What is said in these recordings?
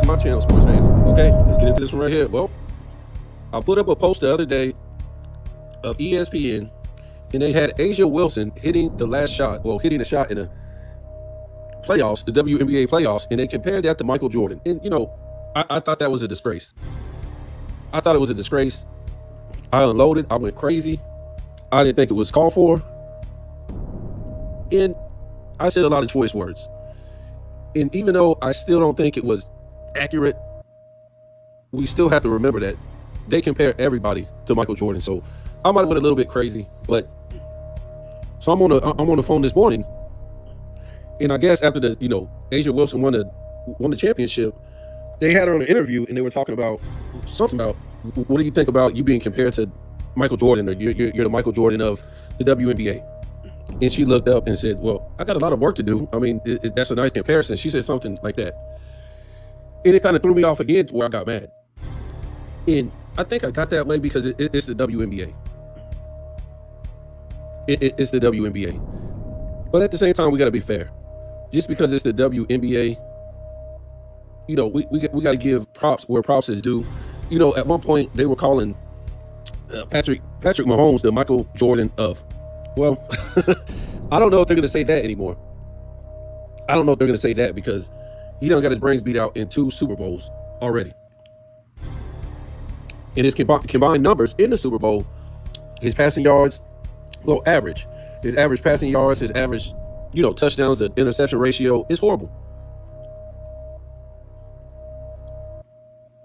to my channel, sports fans. Okay, let's get into this one right here. Well, I put up a post the other day of ESPN, and they had Asia Wilson hitting the last shot, hitting a shot in the playoffs, the WNBA playoffs, and they compared that to Michael Jordan. And, I thought that was a disgrace. I thought it was a disgrace. I unloaded. I went crazy. I didn't think it was called for. And I said a lot of choice words. And even though I still don't think it was accurate, we still have to remember that they compare everybody to Michael Jordan. So I might have went a little bit crazy, but so I'm on the phone this morning, and I guess after the Asia Wilson won the championship, they had her on an interview and they were talking about something about, what do you think about you being compared to Michael Jordan, or you're the Michael Jordan of the WNBA? And she looked up and said, well, I got a lot of work to do. I mean, that's a nice comparison. She said something like that. And it kind of threw me off again to where I got mad. And I think I got that way because it's the WNBA. It's the WNBA. But at the same time, we got to be fair. Just because it's the WNBA, we got to give props where props is due. At one point, they were calling Patrick Mahomes the Michael Jordan of. Well, I don't know if they're going to say that anymore. I don't know if they're going to say that because he done got his brains beat out in 2 Super Bowls already. In his combined numbers in the Super Bowl, his passing yards, average. His average passing yards, his average, touchdowns to interception ratio is horrible.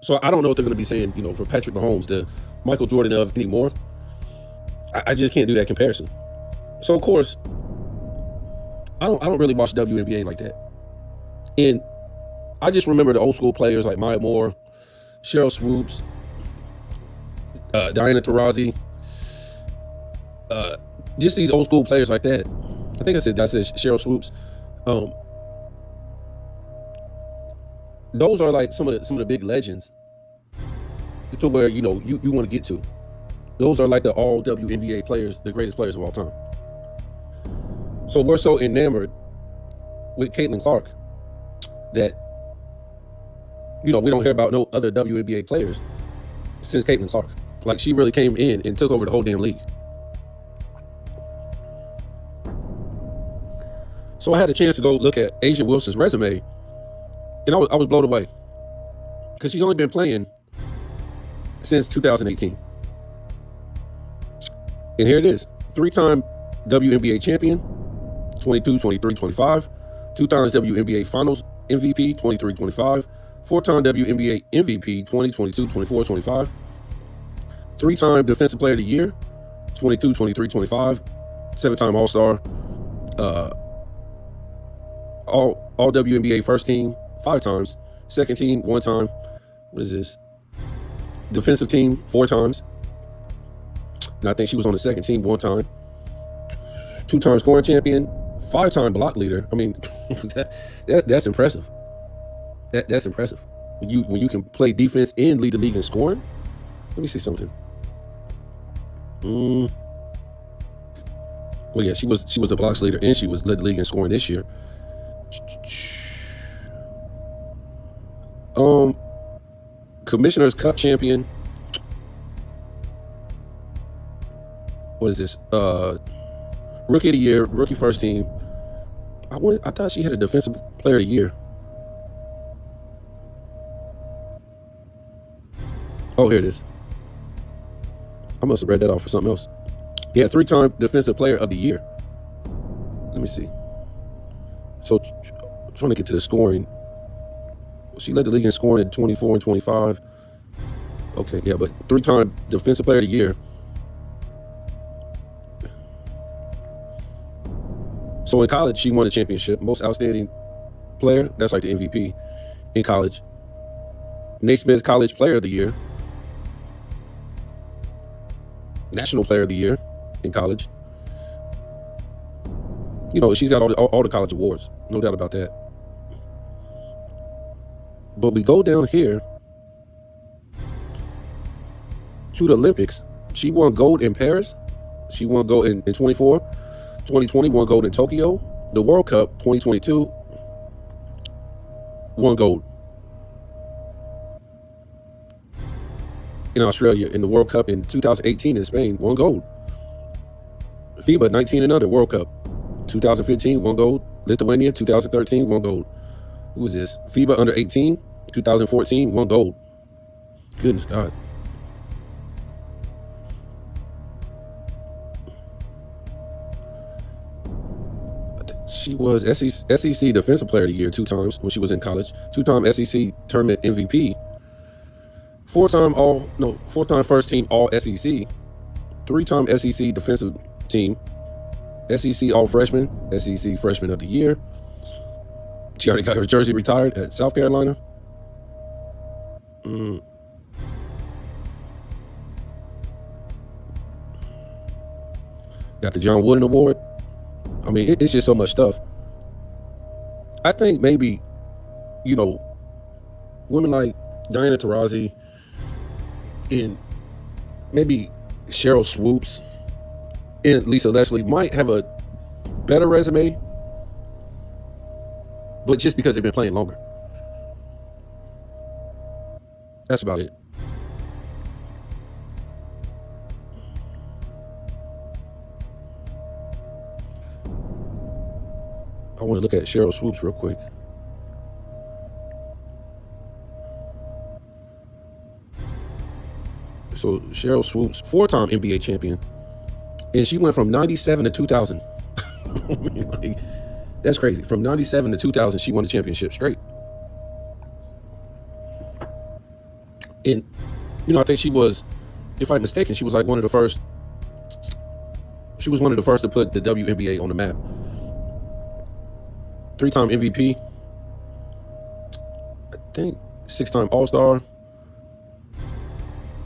So I don't know if they're going to be saying, for Patrick Mahomes, the Michael Jordan of anymore. I just can't do that comparison. So of course, I don't really watch WNBA like that. And I just remember the old school players like Maya Moore, Cheryl Swoops, Diana Taurasi, just these old school players like that. I think I said Cheryl Swoops. Those are like some of the big legends to where you want to get to. Those are like the all WNBA players, the greatest players of all time. So we're so enamored with Caitlin Clark that we don't hear about no other WNBA players since Caitlin Clark. Like, she really came in and took over the whole damn league. So I had a chance to go look at Asia Wilson's resume, and I was blown away because she's only been playing since 2018. And here it is: 3-time WNBA champion, 22, 23, 25, 2 times WNBA Finals MVP, 23, 25, 4-time WNBA MVP, 20, 22, 24, 25, 3-time Defensive Player of the Year, 22, 23, 25, 7-time All-Star, all WNBA first team 5 times, second team 1 time. What is this? Defensive team 4 times. And I think she was on the second team 1 time. 2-time scoring champion, 5-time block leader. I mean, that's impressive. That's impressive. When you can play defense and lead the league in scoring. Let me see something. Well, yeah, she was the blocks leader and she led the league in scoring this year. Commissioner's Cup champion. What is this? Rookie of the Year, rookie first team. I thought she had a Defensive Player of the Year. Oh, here it is. I must have read that off for something else. Yeah, 3-time Defensive Player of the Year. Let me see. So, trying to get to the scoring. She led the league in scoring at 24 and 25. Okay, yeah, but 3-time Defensive Player of the Year. So in college, she won a championship. Most outstanding player, that's like the MVP in college. Naismith College Player of the Year. National Player of the Year in college. She's got all the college awards. No doubt about that. But we go down here to the Olympics. She won gold in Paris. She won gold in 24. 2020, won gold in Tokyo. The World Cup 2022, won gold. in Australia in the World Cup in 2018 in Spain, won gold. FIBA 19 and under World Cup 2015, won gold. Lithuania 2013, won gold. Who is this? FIBA under 18 2014, won gold. Goodness God. She was SEC Defensive Player of the Year 2 times when she was in college. 2-time SEC Tournament MVP. 4-time first team All SEC. 3-time SEC Defensive Team. SEC All Freshman. SEC Freshman of the Year. She already got her jersey retired at South Carolina. Got the John Wooden Award. I mean, it's just so much stuff. I think maybe, women like Diana Taurasi and maybe Cheryl Swoops and Lisa Leslie might have a better resume, but just because they've been playing longer. That's about it. I want to look at Cheryl Swoops real quick. So Cheryl Swoops, 4-time NBA champion, and she went from 97 to 2000. Like, that's crazy. From 97 to 2000, she won the championship straight. And I think she was, if I'm mistaken, she was like one of the first. She was one of the first to put the WNBA on the map. 3-time MVP, I think 6-time All-Star,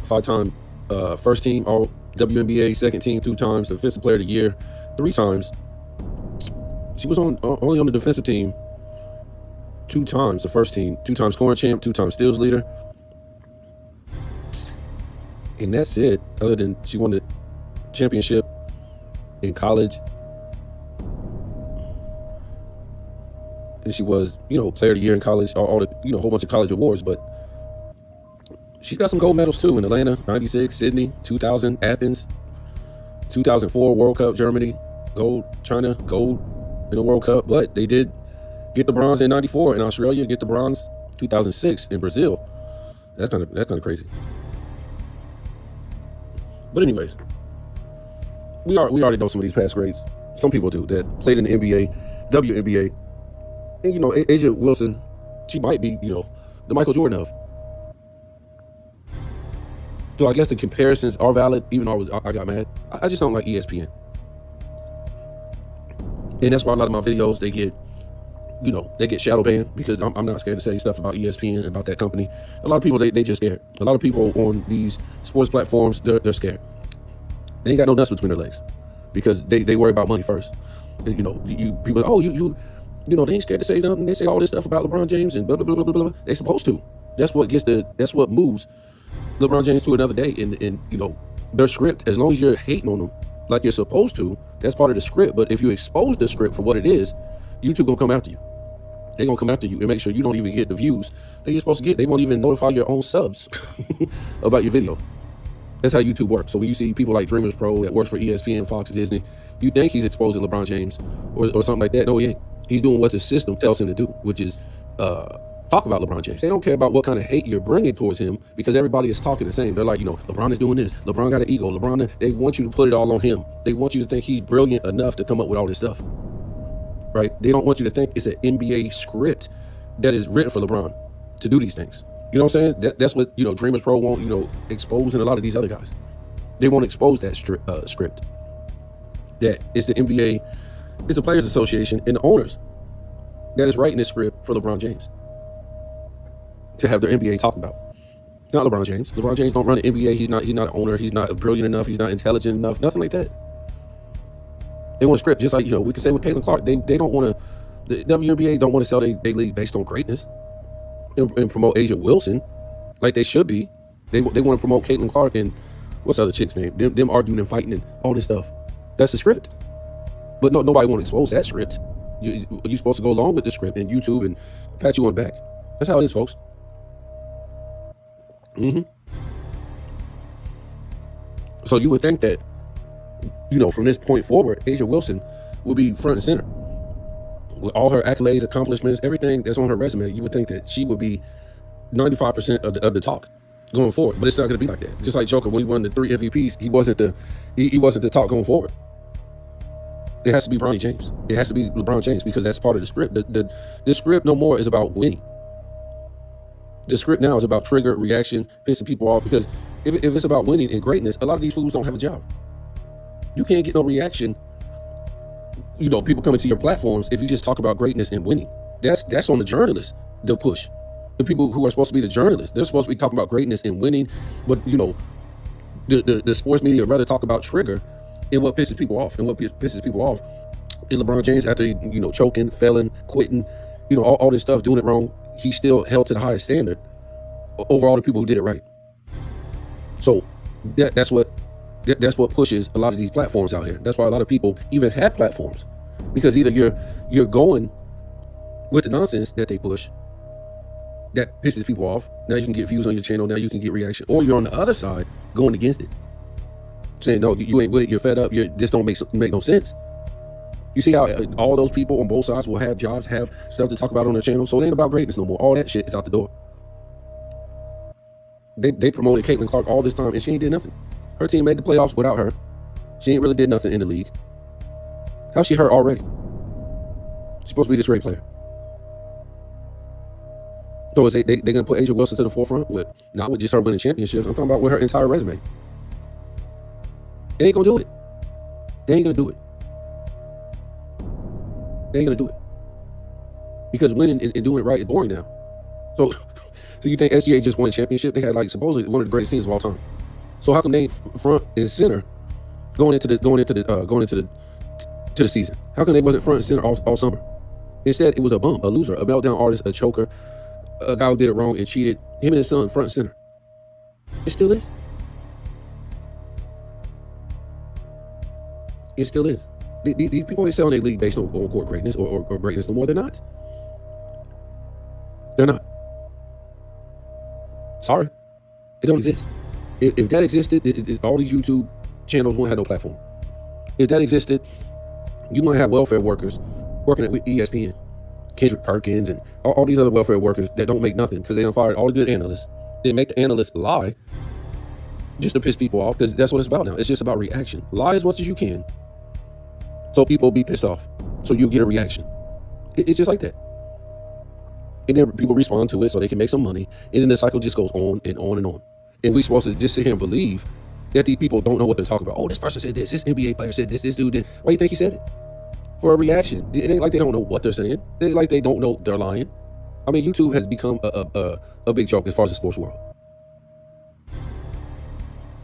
5-time first team All WNBA, second team 2 times, Defensive Player of the Year 3 times. She was only on the defensive team 2 times, the first team, 2-time scoring champ, 2-time steals leader, and that's it. Other than she won the championship in college. And she was, Player of the Year in college, all the, whole bunch of college awards. But she's got some gold medals too in Atlanta, 96, Sydney, 2000, Athens, 2004 World Cup, Germany, gold, China, gold in the World Cup. But they did get the bronze in 94 in Australia, get the bronze 2006 in Brazil. That's kind of crazy. But anyways, we already know some of these past grades. Some people do that played in the NBA, WNBA. And, Asia Wilson, she might be, the Michael Jordan of. So I guess the comparisons are valid, even though I got mad. I just don't like ESPN. And that's why a lot of my videos, they get shadow banned, because I'm not scared to say stuff about ESPN, about that company. A lot of people, they just scared. A lot of people on these sports platforms, they're scared. They ain't got no nuts between their legs, because they worry about money first. And, people, they ain't scared to say nothing. They say all this stuff about LeBron James and blah, blah, blah, blah, blah. They supposed to. That's what moves LeBron James to another day. And their script, as long as you're hating on them like you're supposed to, that's part of the script. But if you expose the script for what it is, YouTube gonna come after you. They're gonna come after you and make sure you don't even get the views that you're supposed to get. They won't even notify your own subs about your video. That's how YouTube works. So when you see people like Dreamers Pro that works for ESPN, Fox, Disney, you think he's exposing LeBron James or something like that. No, he ain't. He's doing what the system tells him to do, which is talk about LeBron James. They don't care about what kind of hate you're bringing towards him, because everybody is talking the same. They're like, LeBron is doing this. LeBron got an ego. They want you to put it all on him. They want you to think he's brilliant enough to come up with all this stuff, right? They don't want you to think it's an NBA script that is written for LeBron to do these things. You know what I'm saying? That's what, Dreamers Pro won't, expose, and a lot of these other guys. They won't expose that script. That it's the NBA, it's the Players Association and the owners that is writing this script for LeBron James to have their NBA talk about. Not LeBron James. LeBron James don't run the NBA. He's not an owner. He's not brilliant enough. He's not intelligent enough. Nothing like that. They want a script, just like, we can say with Caitlin Clark. They don't want to, the WNBA don't want to sell their league based on greatness and promote Asia Wilson like they should be. They want to promote Caitlin Clark and what's the other chick's name? Them arguing and fighting and all this stuff. That's the script. But nobody want to expose that script. You're supposed to go along with the script and YouTube and pat you on the back. That's how it is, folks. So you would think that, from this point forward, Asia Wilson will be front and center. With all her accolades, accomplishments, everything that's on her resume, you would think that she would be 95% of the talk going forward. But it's not going to be like that. Just like Joker, when he won the 3 MVPs, he wasn't the talk going forward. It has to be Bronny James. It has to be LeBron James, because that's part of the script. The script no more is about winning. The script now is about trigger, reaction, pissing people off. Because if it's about winning and greatness, a lot of these fools don't have a job. You can't get no reaction, people coming to your platforms if you just talk about greatness and winning. That's on the journalists. They'll push. The people who are supposed to be the journalists, they're supposed to be talking about greatness and winning. But, the sports media would rather talk about trigger and what pisses people off. And what pisses people off is LeBron James, after choking, failing, quitting, all this stuff, doing it wrong, he still held to the highest standard over all the people who did it right. So that's what pushes a lot of these platforms out here. That's why a lot of people even have platforms, because either you're going with the nonsense that they push, that pisses people off. Now you can get views on your channel. Now you can get reaction. Or you're on the other side going against it, saying, no, you ain't with it. You're fed up. This don't make no sense. You see how all those people on both sides will have jobs, have stuff to talk about on their channel. So it ain't about greatness no more. All that shit is out the door. They promoted Caitlin Clark all this time, and she ain't did nothing. Her team made the playoffs without her. She ain't really did nothing in the league. How's she hurt already? She's supposed to be this great player. So is they going to put Asia Wilson to the forefront not with just her winning championships. I'm talking about with her entire resume. They ain't going to do it. They ain't going to do it. They ain't going to do it. Because winning and doing it right is boring now. So you think SGA just won a championship? They had supposedly one of the greatest teams of all time. So how come they ain't front and center going into the season? How come they wasn't front and center all summer? Instead, it was a bum, a loser, a meltdown artist, a choker, a guy who did it wrong and cheated. Him and his son front and center. It still is. It still is. These people ain't selling their league based on court greatness or greatness no more. They're not. They're not. Sorry. It don't exist. If that existed, all these YouTube channels wouldn't have no platform. If that existed, you might have welfare workers working at ESPN, Kendrick Perkins, and all these other welfare workers that don't make nothing because they done fired all the good analysts. They make the analysts lie just to piss people off, because that's what it's about now. It's just about reaction. Lie as much as you can so people be pissed off, so you get a reaction. It's just like that. And then people respond to it so they can make some money, and then the cycle just goes on and on and on. And we're supposed to just sit here and believe that these people don't know what they're talking about. Oh, this person said this NBA player said this dude did. Why do you think he said it? For a reaction. It ain't like they don't know what they're saying. It ain't like they don't know they're lying. I mean, YouTube has become a big joke as far as the sports world.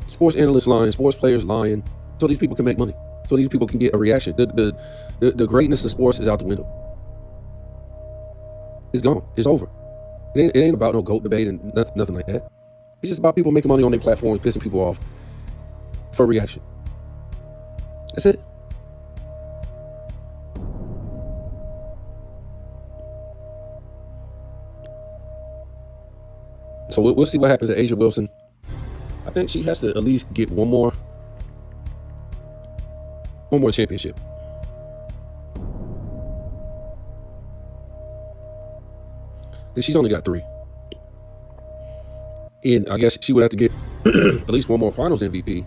Sports analysts lying, sports players lying, so these people can make money. So these people can get a reaction. The greatness of sports is out the window. It's gone. It's over. It ain't about no GOAT debate and nothing like that. It's just about people making money on their platforms, pissing people off for reaction. That's it. So we'll see what happens to Asia Wilson. I think she has to at least get one more championship. And she's only got 3. And I guess she would have to get at least one more finals MVP.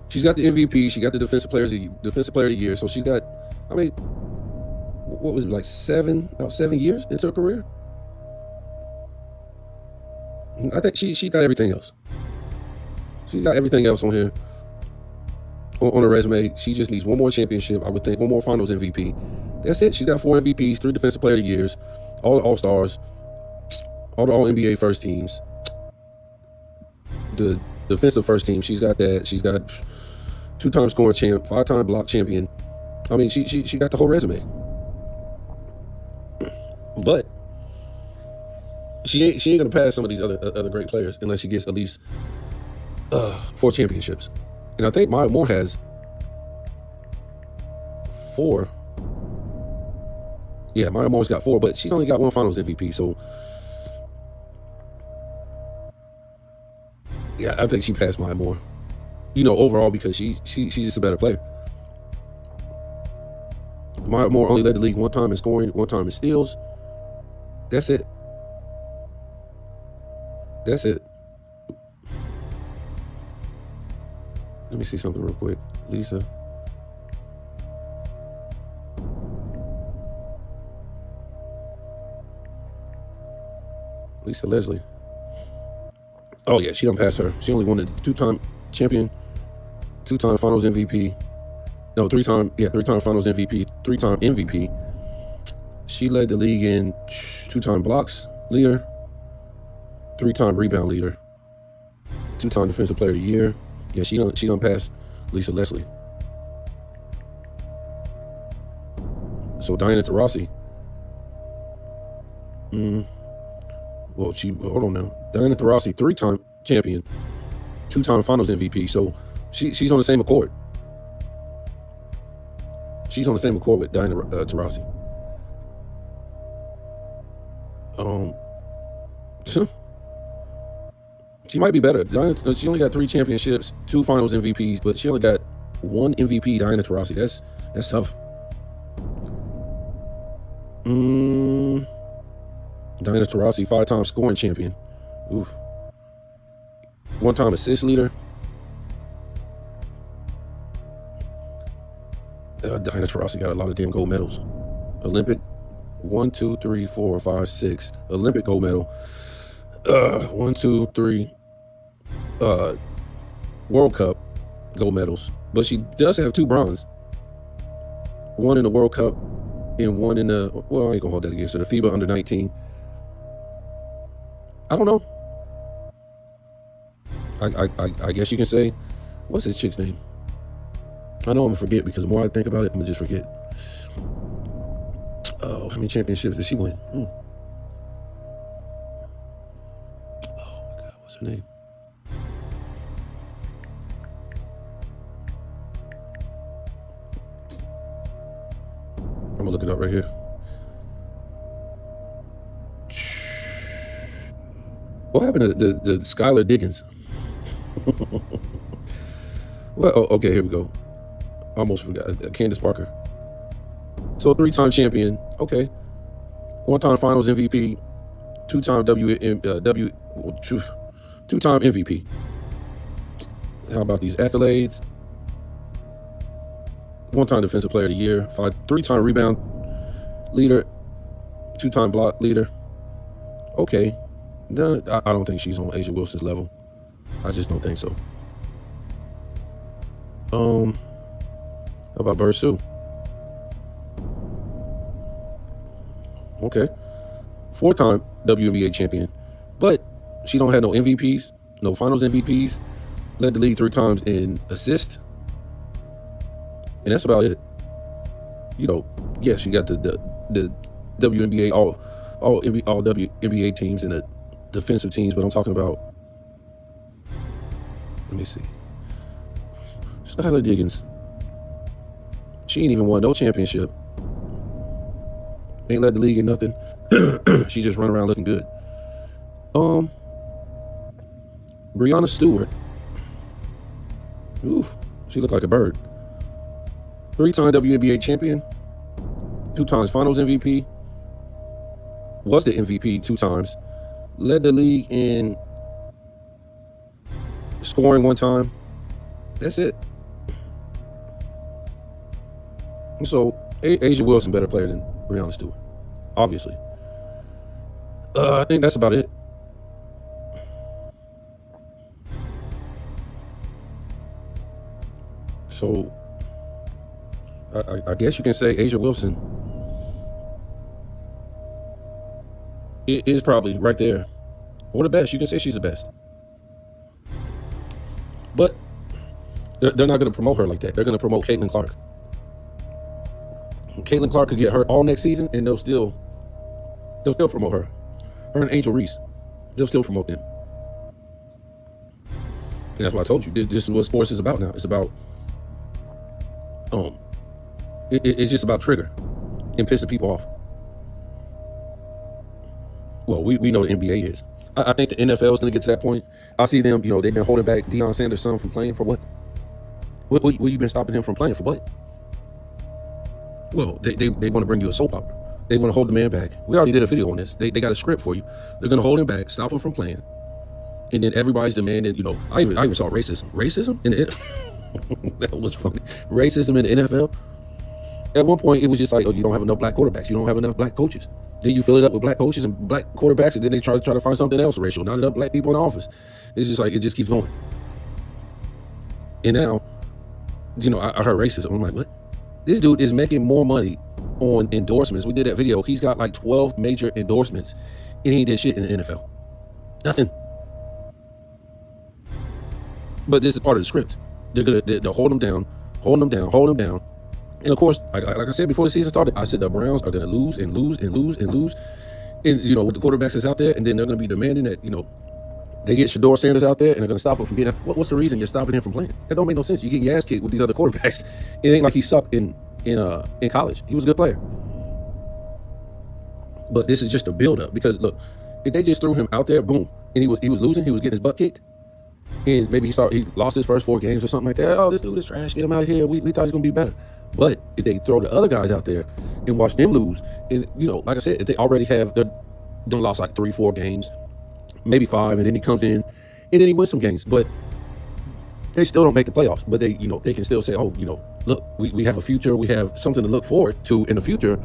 She's got the MVP. She got the defensive player of the year. So she got, I mean, what was it, like about 7 years into her career? I think she got everything else. She got everything else on here. On her resume. She just needs one more championship. I would think one more finals MVP. That's it. She's got 4 MVPs, 3 defensive player of the years, all the All-Stars, all the All-NBA first teams. The defensive first team, she's got that. She's got 2-time scoring champ, 5-time block champion. I mean, she got the whole resume. But she ain't gonna pass some of these other great players unless she gets at least 4 championships. And I think Maya Moore has 4. Yeah, Maya Moore's got 4, but she's only got 1 finals MVP. So yeah, I think she passed Maya Moore. overall because she's just a better player. Maya Moore only led the league one time in scoring, one time in steals. That's it. That's it. Let me see something real quick. Lisa Leslie. Oh yeah, she done passed her. She only won the 2-time champion, 2-time finals MVP. No, 3-time finals MVP, 3-time MVP. She led the league in 2-time blocks leader, 3-time rebound leader, 2-time defensive player of the year. Yeah, she done passed Lisa Leslie. So Diana Taurasi. Well, hold on now. Diana Taurasi, 3-time champion, 2-time finals MVP. So she's on the same accord. She's on the same accord with Diana Taurasi. She might be better. She only got 3 championships, 2 finals MVPs, but she only got 1 MVP. Diana Taurasi. That's tough. Diana Taurasi, 5-time scoring champion. Oof. 1-time assist leader. Diana Taurasi got a lot of damn gold medals. Olympic, 1, 2, 3, 4, 5, 6. Olympic gold medal. 1, 2, 3. World Cup gold medals. But she does have 2 bronze. 1 in the World Cup and 1 in the, well, I ain't gonna hold that against her. The FIBA under 19. I don't know. I guess you can say, what's this chick's name? I know I'm gonna forget because the more I think about it, I'm gonna just forget. Oh, how many championships did she win? Oh my God, what's her name? I'm gonna look it up right here. What happened to the Skylar Diggins? Well, okay, here we go. Almost forgot. Candace Parker. So 3-time champion. Okay. 1-time finals MVP. 2-time 2-time MVP. How about these accolades? 1-time defensive player of the year. 3-time rebound leader. 2-time block leader. Okay. No, I don't think she's on A'ja Wilson's level. I just don't think so. How about Bird Sue? Okay. 4-time WNBA champion. But she don't have no MVPs, no finals MVPs. Led the league 3 times in assists. And that's about it. Yes, she got the WNBA all WNBA teams and the defensive teams, but I'm talking about, let me see. Skylar Diggins. She ain't even won no championship. Ain't led the league in nothing. She just run around looking good. Breanna Stewart. Oof, she looked like a bird. 3-time WNBA champion. 2 times finals MVP. Was the MVP 2 times. Led the league in scoring 1 time. That's it. So A'ja Wilson better player than Breanna Stewart, obviously. I think that's about it. So I guess you can say A'ja Wilson is probably right there, or the best. You can say she's the best, but they're not going to promote her like that. They're going to promote Caitlin Clark. Caitlin Clark could get hurt all next season, and they'll still promote her. Her and Angel Reese, they'll still promote them. And that's why I told you, this is what sports is about now. It's about, it's just about trigger and pissing people off. Well, we know the NBA is. I think the NFL is going to get to that point. I see them, they've been holding back Deion Sanders' son from playing for what? What you been stopping him from playing for? What? Well, they want to bring you a soap opera. They want to hold the man back. We already did a video on this. They got a script for you. They're going to hold him back, stop him from playing. And then everybody's demanding, I even saw racism. Racism? That was funny. Racism in the NFL? At one point, it was just like, you don't have enough black quarterbacks. You don't have enough black coaches. Then you fill it up with black coaches and black quarterbacks, and then they try to find something else racial. Not enough black people in the office. It's just like, it just keeps going. And now, I heard racism. I'm like, what? This dude is making more money on endorsements. We did that video. He's got like 12 major endorsements, and he ain't did shit in the NFL. Nothing. But this is part of the script. They'll hold him down. And of course, like I said before the season started, I said the Browns are going to lose and lose. And, with the quarterbacks that's out there, and then they're going to be demanding that, they get Shador Sanders out there, and they're going to stop him from getting. What's the reason you're stopping him from playing? That don't make no sense. You're getting your ass kicked with these other quarterbacks. It ain't like he sucked in college. He was a good player. But this is just a build-up, because look, if they just threw him out there, boom, and he was losing, he was getting his butt kicked, and maybe he lost his first 4 games or something like that. Oh, this dude is trash. Get him out of here. We thought he was going to be better. But if they throw the other guys out there and watch them lose, and like I said, if they already have they lost like 3-4 games, maybe 5, and then he comes in and then he wins some games, but they still don't make the playoffs. But they can still say, oh, look, we have a future, we have something to look forward to in the future,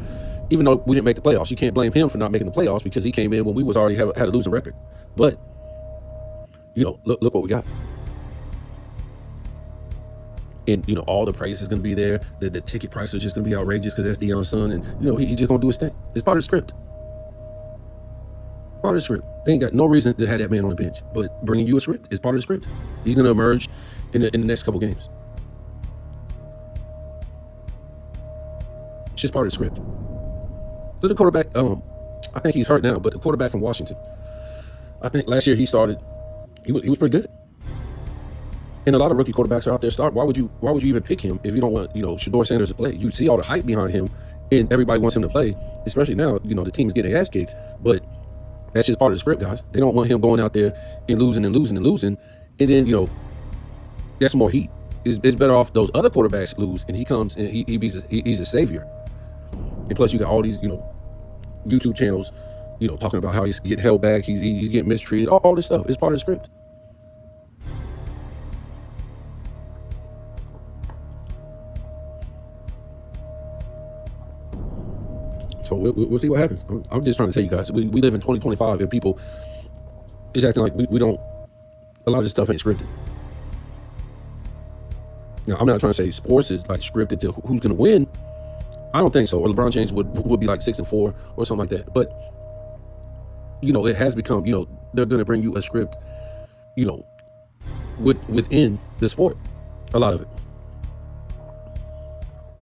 even though we didn't make the playoffs. You can't blame him for not making the playoffs, because he came in when we was already had a losing record. But look what we got. And all the praise is going to be there. The ticket price is just going to be outrageous because that's Deion's son, and he just going to do his thing. It's part of the script. Part of the script. They ain't got no reason to have that man on the bench, but bringing you a script is part of the script. He's going to emerge in the next couple games. It's just part of the script. So the quarterback, I think he's hurt now, but the quarterback from Washington, I think last year he started. He was pretty good. And a lot of rookie quarterbacks are out there starting. Why would you even pick him if you don't want, Shador Sanders to play? You see all the hype behind him, and everybody wants him to play, especially now, the team is getting ass kicked. But that's just part of the script, guys. They don't want him going out there and losing. And then, that's more heat. It's better off those other quarterbacks lose, and he comes and he's a savior. And plus, you got all these, YouTube channels, talking about how he's getting held back, he's getting mistreated, all this stuff. It's part of the script. So we'll see what happens. I'm just trying to tell you guys, we live in 2025, and people is acting like we don't. A lot of this stuff ain't scripted. Now, I'm not trying to say sports is like scripted to who's going to win. I don't think so. Or LeBron James would be like 6-4 or something like that. But it has become. They're going to bring you a script. Within the sport, a lot of it.